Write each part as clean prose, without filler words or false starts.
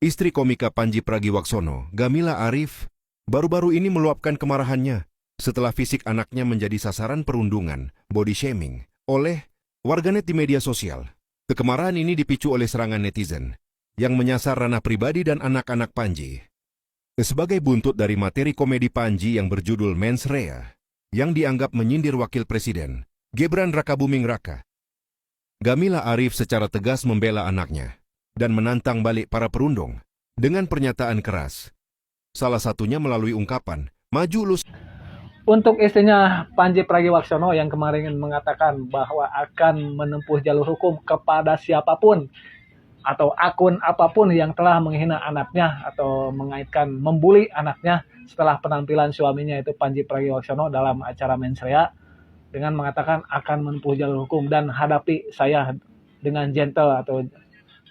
Istri komika Panji Pragiwaksono, Gamila Arif, baru-baru ini meluapkan kemarahannya setelah fisik anaknya menjadi sasaran perundungan, body shaming, oleh warganet di media sosial. Kemarahan ini dipicu oleh serangan netizen yang menyasar ranah pribadi dan anak-anak Panji. Sebagai buntut dari materi komedi Panji yang berjudul Mens Rea, yang dianggap menyindir Wakil Presiden, Gibran Rakabuming Raka, Gamila Arif secara tegas membela anaknya dan menantang balik para perundung dengan pernyataan keras. Salah satunya melalui ungkapan, "Maju lu." Untuk istrinya Panji Pragiwaksono yang kemarin mengatakan bahwa akan menempuh jalur hukum kepada siapapun atau akun apapun yang telah menghina anaknya atau mengaitkan membuli anaknya setelah penampilan suaminya itu Panji Pragiwaksono dalam acara Mensrea dengan mengatakan akan menempuh jalur hukum dan hadapi saya dengan gentle atau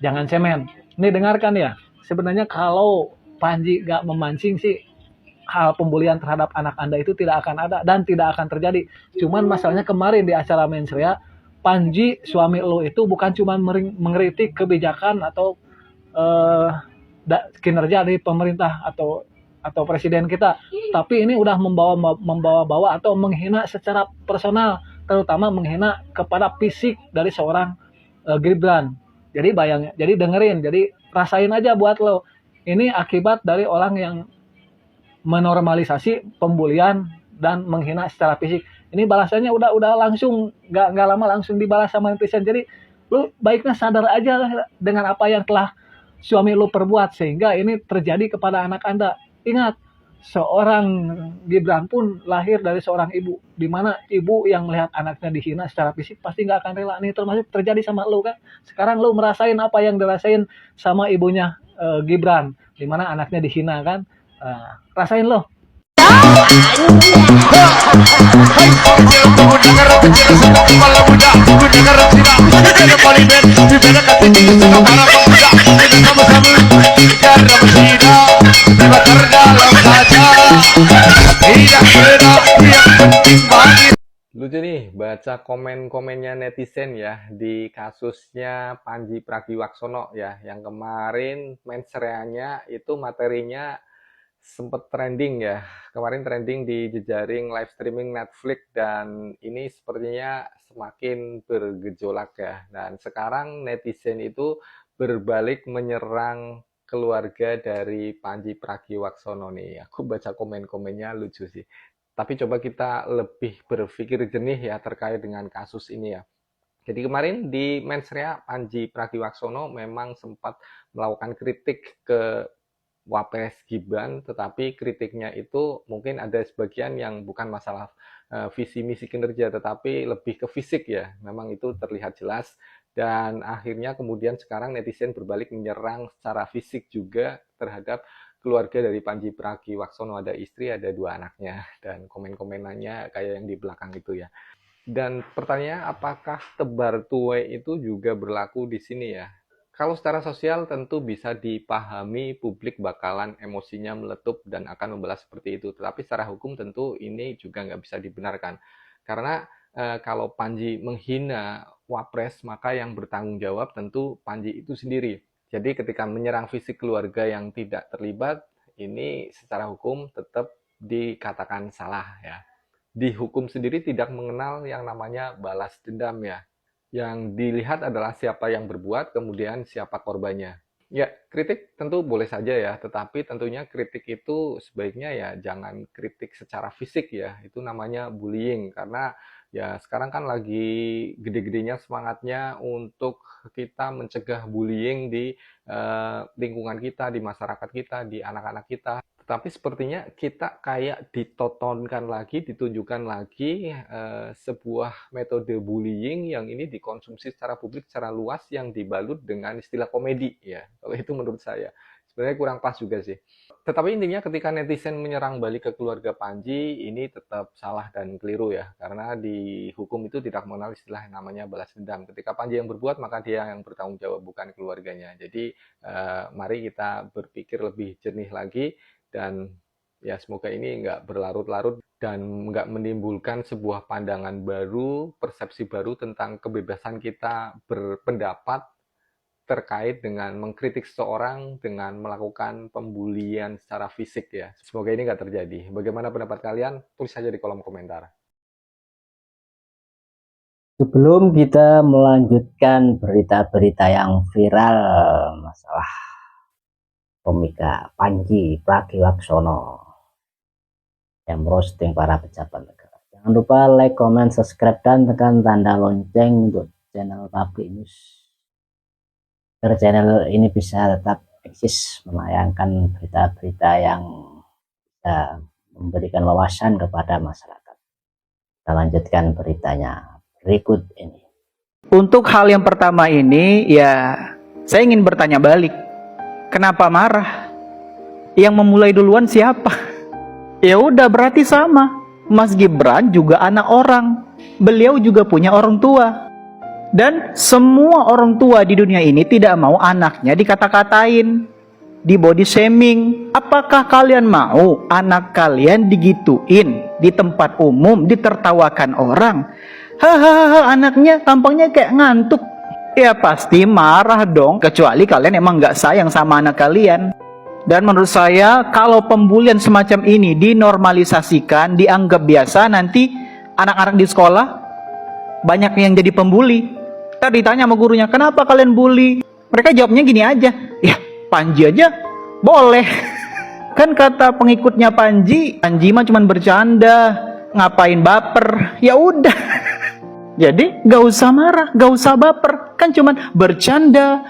jangan cemen. Ini dengarkan ya, sebenarnya kalau Panji gak memancing sih hal pembulian terhadap anak Anda itu tidak akan ada dan tidak akan terjadi. Cuman masalahnya kemarin di acara Mensrea, Panji suami lo itu bukan cuma mengkritik kebijakan atau kinerja dari pemerintah atau presiden kita, tapi ini udah membawa-bawa atau menghina secara personal, terutama menghina kepada fisik dari seorang Gibran. Jadi dengerin, jadi rasain aja buat lo. Ini akibat dari orang yang menormalisasi pembulian dan menghina secara fisik. Ini balasannya udah langsung, nggak lama langsung dibalas sama netizen. Jadi lu baiknya sadar aja dengan apa yang telah suami lu perbuat sehingga ini terjadi kepada anak Anda. Ingat, seorang Gibran pun lahir dari seorang ibu, di mana ibu yang melihat anaknya dihina secara fisik pasti nggak akan rela. Ini termasuk terjadi sama lu kan. Sekarang lu merasain apa yang dirasain sama ibunya Gibran, di mana anaknya dihina kan. Rasain lo. Lucu nih baca komen-komennya netizen ya di kasusnya Panji Pragiwaksono ya, yang kemarin mensreanya itu materinya sempet trending ya. Kemarin trending di jejaring live streaming Netflix dan ini sepertinya semakin bergejolak ya. Dan sekarang netizen itu berbalik menyerang keluarga dari Panji Pragiwaksono nih. Aku baca komen-komennya lucu sih. Tapi coba kita lebih berpikir jernih ya terkait dengan kasus ini ya. Jadi kemarin di Mensrea Panji Pragiwaksono memang sempat melakukan kritik ke Wapres Gibran, tetapi kritiknya itu mungkin ada sebagian yang bukan masalah visi misi kinerja, tetapi lebih ke fisik ya. Memang itu terlihat jelas dan akhirnya kemudian sekarang netizen berbalik menyerang secara fisik juga terhadap keluarga dari Panji Pragiwaksono, ada istri, ada dua anaknya, dan komen-komenannya kayak yang di belakang itu ya. Dan pertanyaannya, apakah tebar tuai itu juga berlaku di sini ya? Kalau secara sosial tentu bisa dipahami publik bakalan emosinya meletup dan akan membalas seperti itu. Tetapi secara hukum tentu ini juga nggak bisa dibenarkan. Karena kalau Panji menghina Wapres, maka yang bertanggung jawab tentu Panji itu sendiri. Jadi ketika menyerang fisik keluarga yang tidak terlibat, ini secara hukum tetap dikatakan salah ya. Di hukum sendiri tidak mengenal yang namanya balas dendam ya. Yang dilihat adalah siapa yang berbuat, kemudian siapa korbannya. Ya, kritik tentu boleh saja ya, tetapi tentunya kritik itu sebaiknya ya jangan kritik secara fisik ya. Itu namanya bullying, karena ya sekarang kan lagi gede-gedenya semangatnya untuk kita mencegah bullying di lingkungan kita, di masyarakat kita, di anak-anak kita. Tetapi sepertinya kita kayak ditontonkan lagi, ditunjukkan lagi sebuah metode bullying yang ini dikonsumsi secara publik secara luas yang dibalut dengan istilah komedi ya. Kalau itu menurut saya sebenarnya kurang pas juga sih. Tetapi intinya ketika netizen menyerang balik ke keluarga Panji ini tetap salah dan keliru ya, karena di hukum itu tidak mengenal istilah yang namanya balas dendam. Ketika Panji yang berbuat maka dia yang bertanggung jawab, bukan keluarganya. Jadi mari kita berpikir lebih jernih lagi dan ya semoga ini nggak berlarut-larut dan nggak menimbulkan sebuah pandangan baru, persepsi baru tentang kebebasan kita berpendapat terkait dengan mengkritik seseorang dengan melakukan pembulian secara fisik ya. Semoga ini nggak terjadi. Bagaimana pendapat kalian? Tulis saja di kolom komentar. Sebelum kita melanjutkan berita-berita yang viral masalah komika Panji Pragiwaksono yang roasting para pejabat negara, jangan lupa like, comment, subscribe, dan tekan tanda lonceng untuk channel Public News agar channel ini bisa tetap eksis menayangkan berita-berita yang bisa memberikan wawasan kepada masyarakat. Kita lanjutkan beritanya berikut ini. Untuk hal yang pertama ini, ya saya ingin bertanya balik. Kenapa marah? Yang memulai duluan siapa? Ya udah, berarti sama. Mas Gibran juga anak orang. Beliau juga punya orang tua. Dan semua orang tua di dunia ini tidak mau anaknya dikata-katain, di body shaming. Apakah kalian mau anak kalian digituin di tempat umum, ditertawakan orang? Hahaha, anaknya tampangnya kayak ngantuk. Ya pasti marah dong, kecuali kalian emang nggak sayang sama anak kalian. Dan menurut saya, kalau pembulian semacam ini dinormalisasikan, dianggap biasa, nanti anak-anak di sekolah banyak yang jadi pembuli. Tadi ditanya sama gurunya, kenapa kalian bully? Mereka jawabnya gini aja, ya Panji aja boleh. Kan kata pengikutnya Panji mah cuma bercanda, ngapain baper? Ya udah. Jadi gak usah marah, gak usah baper, kan cuman bercanda.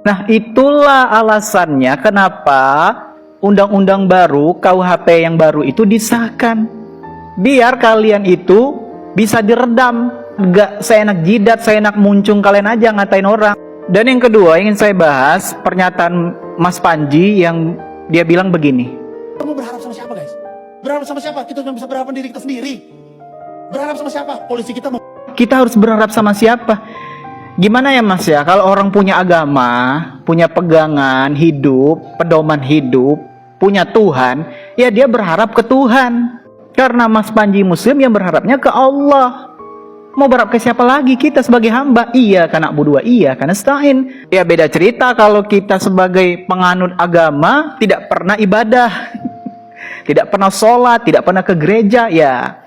Nah, itulah alasannya kenapa undang-undang baru, KUHP yang baru itu disahkan. Biar kalian itu bisa diredam, gak seenak jidat, seenak muncung kalian aja ngatain orang. Dan yang kedua ingin saya bahas pernyataan Mas Panji yang dia bilang begini. Kamu berharap sama siapa, guys? Berharap sama siapa? Kita cuma bisa berharap diri kita sendiri. Berharap sama siapa? Polisi kita mau... Kita harus berharap sama siapa? Gimana ya Mas ya, kalau orang punya agama, punya pegangan hidup, pedoman hidup, punya Tuhan, ya dia berharap ke Tuhan. Karena Mas Panji Muslim yang berharapnya ke Allah. Mau berharap ke siapa lagi? Kita sebagai hamba, iya karena na'budu wa iya karena nasta'in. Ya beda cerita kalau kita sebagai penganut agama tidak pernah ibadah, tidak pernah sholat, tidak pernah ke gereja, ya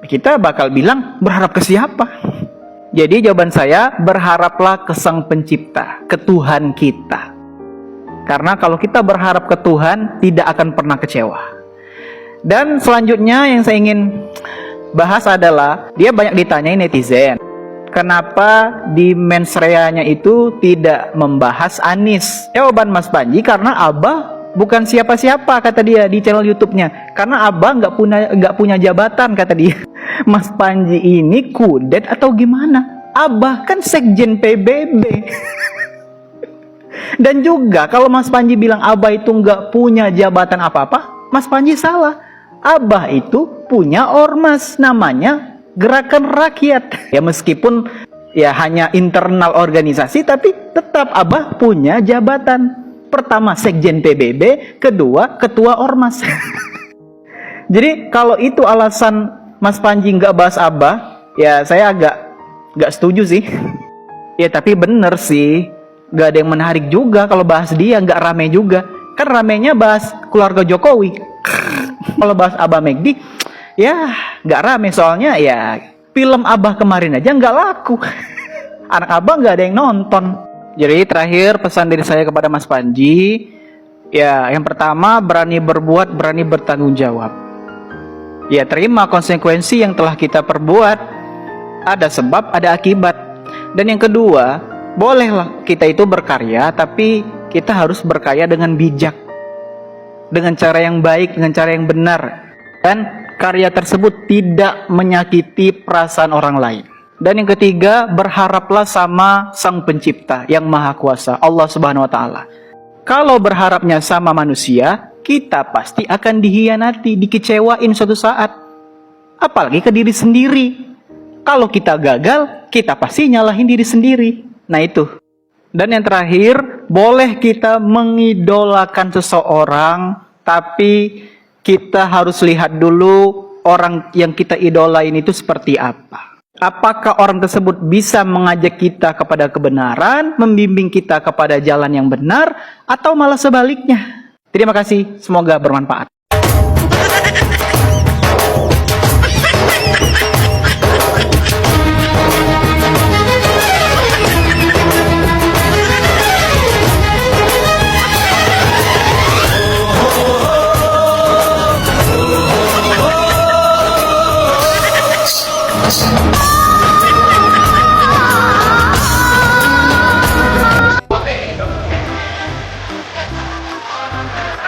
kita bakal bilang berharap ke siapa? Jadi jawaban saya, berharaplah ke Sang Pencipta, ke Tuhan kita. Karena kalau kita berharap ke Tuhan, tidak akan pernah kecewa. Dan selanjutnya yang saya ingin bahas adalah, dia banyak ditanyain netizen, kenapa di mensreanya itu tidak membahas Anies? Jawaban Mas Panji, karena Abah bukan siapa-siapa, kata dia di channel YouTube-nya. Karena Abah nggak punya jabatan, kata dia. Mas Panji ini kudet atau gimana? Abah kan sekjen PBB. Dan juga kalau Mas Panji bilang Abah itu nggak punya jabatan apa-apa, Mas Panji salah. Abah itu punya ormas, namanya Gerakan Rakyat. Ya meskipun ya hanya internal organisasi, tapi tetap Abah punya jabatan. Pertama sekjen PBB, kedua ketua ormas. Jadi kalau itu alasan Mas Panji nggak bahas Abah, ya saya agak setuju sih. Ya tapi bener sih, nggak ada yang menarik juga kalau bahas dia, nggak rame juga. Kan ramenya bahas keluarga Jokowi. Kalau bahas Abah Megdi, ya nggak rame, soalnya ya film Abah kemarin aja nggak laku. Anak Abah nggak ada yang nonton. Jadi terakhir pesan dari saya kepada Mas Panji, ya yang pertama berani berbuat, berani bertanggung jawab. Ya terima konsekuensi yang telah kita perbuat. Ada sebab, ada akibat. Dan yang kedua, bolehlah kita itu berkarya, tapi kita harus berkarya dengan bijak, dengan cara yang baik, dengan cara yang benar, dan karya tersebut tidak menyakiti perasaan orang lain. Dan yang ketiga, berharaplah sama Sang Pencipta yang Maha Kuasa, Allah Subhanahu wa Ta'ala. Kalau berharapnya sama manusia, kita pasti akan dihianati, dikecewain suatu saat. Apalagi ke diri sendiri. Kalau kita gagal, kita pasti nyalahin diri sendiri. Nah itu. Dan yang terakhir, boleh kita mengidolakan seseorang, tapi kita harus lihat dulu orang yang kita idolain itu seperti apa. Apakah orang tersebut bisa mengajak kita kepada kebenaran, membimbing kita kepada jalan yang benar, atau malah sebaliknya? Terima kasih, semoga bermanfaat.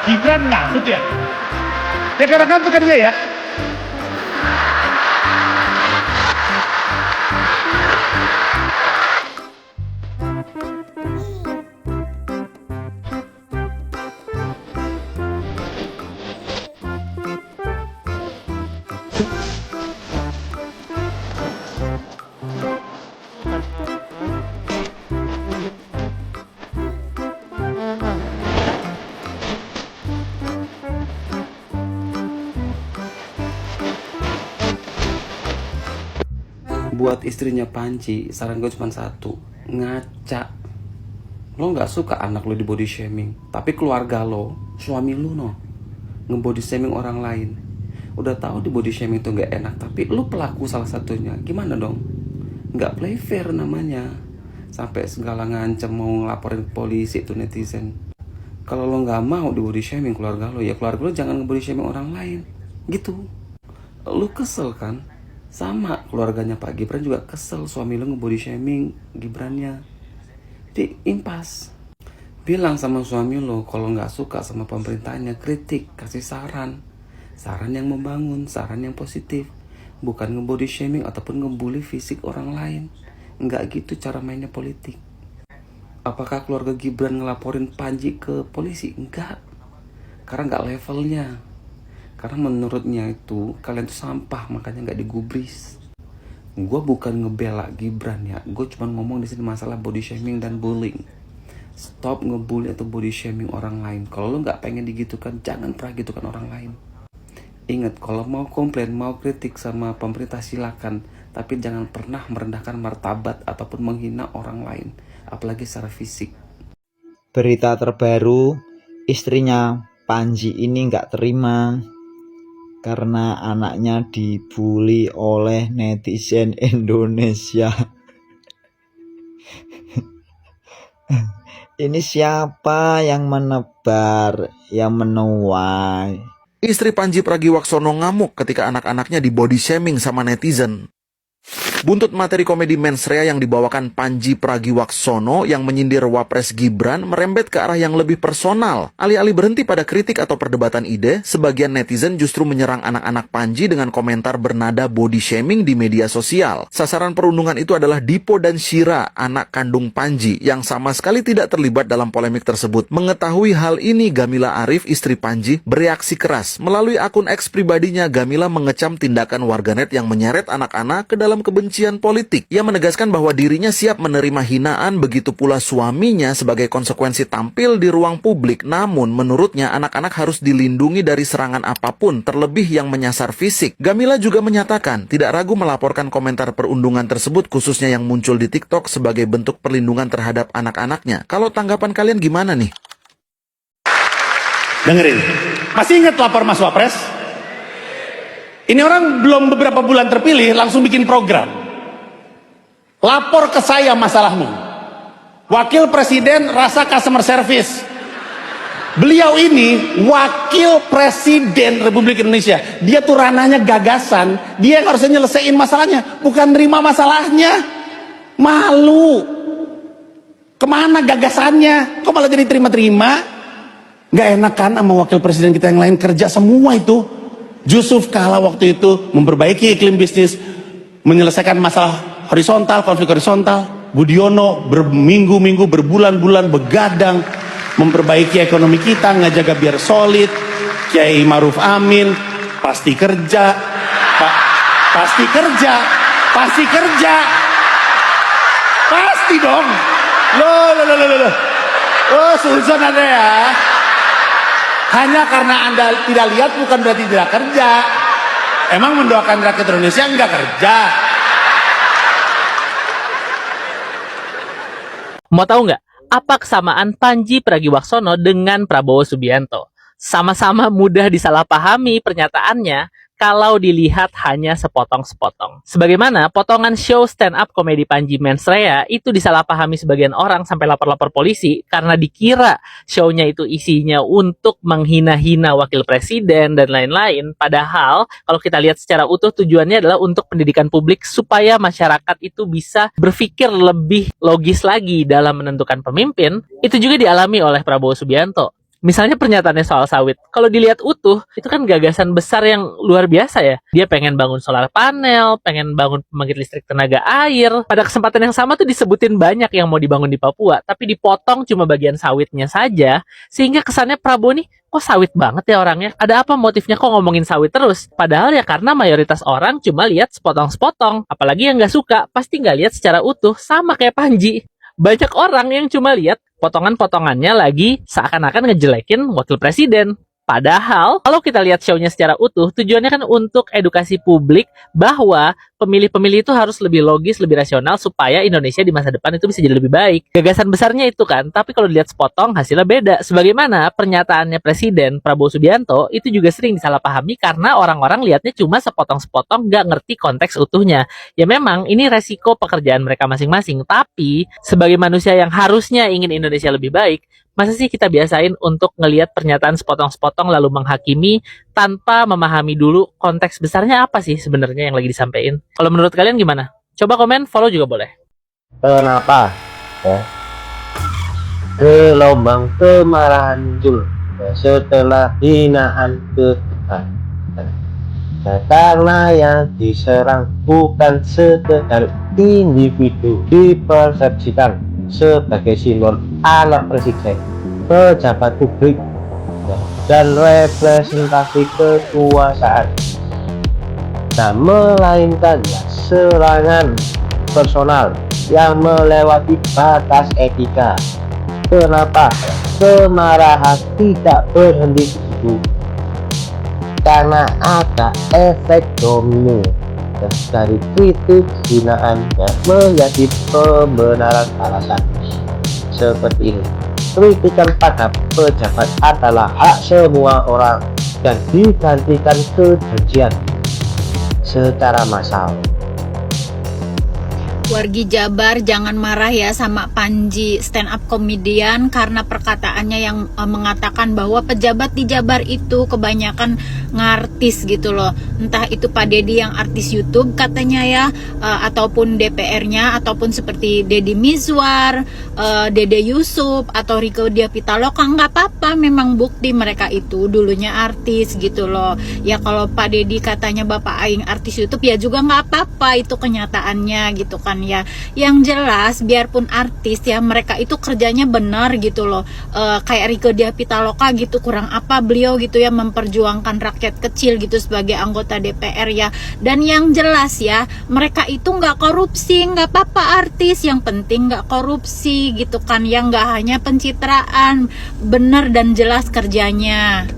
Gibran ngantuk ya? Ya karena ngantuk kan dia ya? Buat istrinya Panji, saran gue cuma satu, ngaca. Lo nggak suka anak lo di body shaming, tapi keluarga lo, suami lo nge-body shaming orang lain. Udah tahu di body shaming itu nggak enak, tapi lo pelaku salah satunya, gimana dong? Nggak play fair namanya. Sampai segala ngancem mau ngelaporin ke polisi itu netizen. Kalau lo nggak mau di body shaming keluarga lo, ya keluarga lo jangan nge-body shaming orang lain, gitu. Lo kesel kan? Sama keluarganya Pak Gibran juga kesel suami lo nge-body shaming Gibrannya. Di impas. Bilang sama suami lo kalau nggak suka sama pemerintahnya, kritik, kasih saran. Saran yang membangun, saran yang positif. Bukan nge-body shaming ataupun ngebully fisik orang lain. Nggak gitu cara mainnya politik. Apakah keluarga Gibran ngelaporin Panji ke polisi? Enggak. Karena nggak levelnya. Karena menurutnya itu kalian tuh sampah, makanya nggak digubris. Gue bukan ngebela Gibran ya, gue cuma ngomong di sini masalah body shaming dan bullying. Stop ngebully atau body shaming orang lain. Kalau lo nggak pengen digitukan, jangan pernah gitukan orang lain. Ingat, kalau mau komplain, mau kritik sama pemerintah silakan, tapi jangan pernah merendahkan martabat ataupun menghina orang lain, apalagi secara fisik. Berita terbaru, istrinya Panji ini nggak terima karena anaknya dibully oleh netizen Indonesia. Ini siapa yang menebar, yang menuai? Istri Panji Pragiwaksono ngamuk ketika anak-anaknya di body shaming sama netizen. Buntut materi komedi mensrea yang dibawakan Panji Pragiwaksono yang menyindir Wapres Gibran merembet ke arah yang lebih personal. Alih-alih berhenti pada kritik atau perdebatan ide, sebagian netizen justru menyerang anak-anak Panji dengan komentar bernada body shaming di media sosial. Sasaran perundungan itu adalah Dipo dan Shira, anak kandung Panji, yang sama sekali tidak terlibat dalam polemik tersebut. Mengetahui hal ini, Gamila Arif, istri Panji, bereaksi keras. Melalui akun eks pribadinya, Gamila mengecam tindakan warganet yang menyeret anak-anak ke dalam kebencian politik. Ia menegaskan bahwa dirinya siap menerima hinaan, begitu pula suaminya sebagai konsekuensi tampil di ruang publik. Namun, menurutnya anak-anak harus dilindungi dari serangan apapun, terlebih yang menyasar fisik. Gamila juga menyatakan tidak ragu melaporkan komentar perundungan tersebut, khususnya yang muncul di TikTok, sebagai bentuk perlindungan terhadap anak-anaknya. Kalau tanggapan kalian gimana nih? Dengerin, masih ingat lapor Mas Wapres? Ini orang belum beberapa bulan terpilih langsung bikin program. Lapor ke saya masalahmu. Wakil Presiden rasa customer service. Beliau ini Wakil Presiden Republik Indonesia. Dia tuh ranahnya gagasan. Dia yang harusnya nyelesain masalahnya, bukan nerima masalahnya. Malu. Kemana gagasannya? Kok malah jadi terima-terima? Gak enak kan sama Wakil Presiden kita yang lain kerja semua itu. Yusuf Kala waktu itu memperbaiki iklim bisnis, menyelesaikan masalah horizontal, konflik horizontal. Budiono berminggu-minggu, berbulan-bulan begadang memperbaiki ekonomi kita, ngejaga biar solid. Kiai Maruf Amin pasti kerja, pasti kerja, pasti kerja, pasti dong. Loh. Oh, suzon ada ya. Hanya karena Anda tidak lihat bukan berarti tidak kerja. Emang mendoakan rakyat Indonesia enggak kerja? Mau tahu nggak apa kesamaan Pandji Pragiwaksono dengan Prabowo Subianto? Sama-sama mudah disalahpahami pernyataannya kalau dilihat hanya sepotong-sepotong. Sebagaimana potongan show stand-up komedi Panji Mensreya itu disalahpahami sebagian orang sampai lapor-lapor polisi karena dikira show-nya itu isinya untuk menghina-hina wakil presiden dan lain-lain. Padahal kalau kita lihat secara utuh tujuannya adalah untuk pendidikan publik supaya masyarakat itu bisa berpikir lebih logis lagi dalam menentukan pemimpin. Itu juga dialami oleh Prabowo Subianto. Misalnya pernyataannya soal sawit, kalau dilihat utuh, itu kan gagasan besar yang luar biasa ya. Dia pengen bangun solar panel, pengen bangun pembangkit listrik tenaga air. Pada kesempatan yang sama tuh disebutin banyak yang mau dibangun di Papua, tapi dipotong cuma bagian sawitnya saja, sehingga kesannya Prabowo nih, kok sawit banget ya orangnya? Ada apa motifnya kok ngomongin sawit terus? Padahal ya karena mayoritas orang cuma lihat sepotong-sepotong. Apalagi yang nggak suka, pasti nggak lihat secara utuh, sama kayak Panji. Banyak orang yang cuma lihat potongan-potongannya lagi seakan-akan ngejelekin wakil presiden. Padahal kalau kita lihat show-nya secara utuh, tujuannya kan untuk edukasi publik bahwa pemilih-pemilih itu harus lebih logis, lebih rasional supaya Indonesia di masa depan itu bisa jadi lebih baik. Gagasan besarnya itu kan, tapi kalau dilihat sepotong hasilnya beda. Sebagaimana pernyataannya Presiden Prabowo Subianto itu juga sering disalahpahami karena orang-orang lihatnya cuma sepotong-sepotong, nggak ngerti konteks utuhnya. Ya memang ini resiko pekerjaan mereka masing-masing, tapi sebagai manusia yang harusnya ingin Indonesia lebih baik, masa sih kita biasain untuk ngelihat pernyataan sepotong-sepotong lalu menghakimi tanpa memahami dulu konteks besarnya apa sih sebenarnya yang lagi disampaikan? Kalau menurut kalian gimana? Coba komen, follow juga boleh. Kenapa ya gelombang kemarahan muncul setelah hinaan ke Tuhan? Karena yang diserang bukan sekedar individu, dipersepsikan sebagai simbol anak presiden, pejabat publik, dan representasi kekuasaan, nah melainkan serangan personal yang melewati batas etika. Kenapa kemarahan tidak berhenti di situ? Karena ada efek domino dari kritik hinaan yang menjadi pembenaran alasan seperti ini. Kritikan pada pejabat adalah hak semua orang dan digantikan kebencian secara massal. Wargi Jabar, jangan marah ya sama Panji stand up komedian karena perkataannya yang mengatakan bahwa pejabat di Jabar itu kebanyakan ngartis gitu loh. Entah itu Pak Deddy yang artis YouTube katanya ya, ataupun DPR-nya, ataupun seperti Deddy Mizwar, Dede Yusuf, atau Rico Diah Pitaloka. Nggak apa-apa, memang bukti mereka itu dulunya artis gitu loh. Ya kalau Pak Deddy katanya Bapak Aing artis YouTube ya juga nggak apa-apa, itu kenyataannya gitu kan ya. Yang jelas biarpun artis ya, mereka itu kerjanya benar gitu loh. Kayak Rico Diah Pitaloka gitu, kurang apa beliau gitu ya memperjuangkan rakyat kecil gitu sebagai anggota DPR ya. Dan yang jelas ya, mereka itu nggak korupsi, nggak apa-apa artis, yang penting nggak korupsi gitu kan ya, nggak hanya pencitraan, benar dan jelas kerjanya.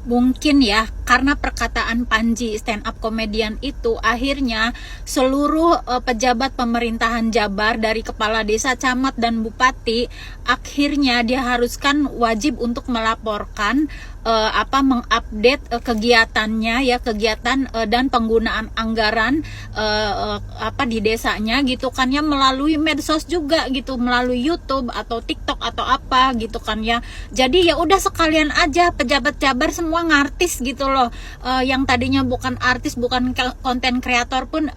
Mungkin ya karena perkataan Panji stand up komedian itu akhirnya seluruh pejabat pemerintahan Jabar dari kepala desa, camat, dan bupati akhirnya diharuskan wajib untuk melaporkan mengupdate kegiatannya ya, kegiatan dan penggunaan anggaran di desanya gitu kan ya, melalui medsos juga gitu, melalui YouTube atau TikTok atau apa gitu kan ya. Jadi ya udah sekalian aja pejabat Jabar semua ngartis gitu loh. Yang tadinya bukan artis, bukan konten kreator pun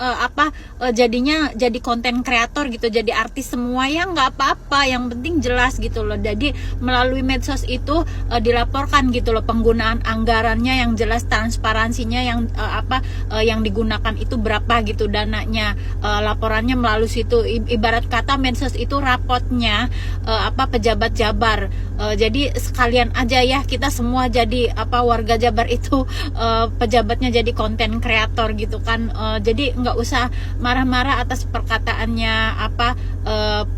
jadinya jadi konten kreator gitu, jadi artis semua ya, nggak apa-apa, yang penting jelas gitu loh. Jadi melalui medsos itu dilaporkan gitu loh penggunaan anggarannya, yang jelas transparansinya, yang yang digunakan itu berapa gitu dananya, laporannya melalui situ. Ibarat kata medsos itu rapotnya pejabat Jabar. Jadi sekalian aja ya kita semua jadi warga Jabar itu pejabatnya jadi konten kreator gitu kan. Jadi nggak usah marah-marah atas perkataannya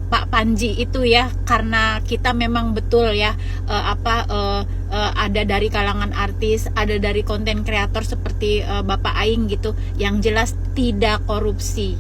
Pak Panji itu ya, karena kita memang betul ya ada dari kalangan artis, ada dari konten kreator seperti Bapak Aing gitu, yang jelas tidak korupsi.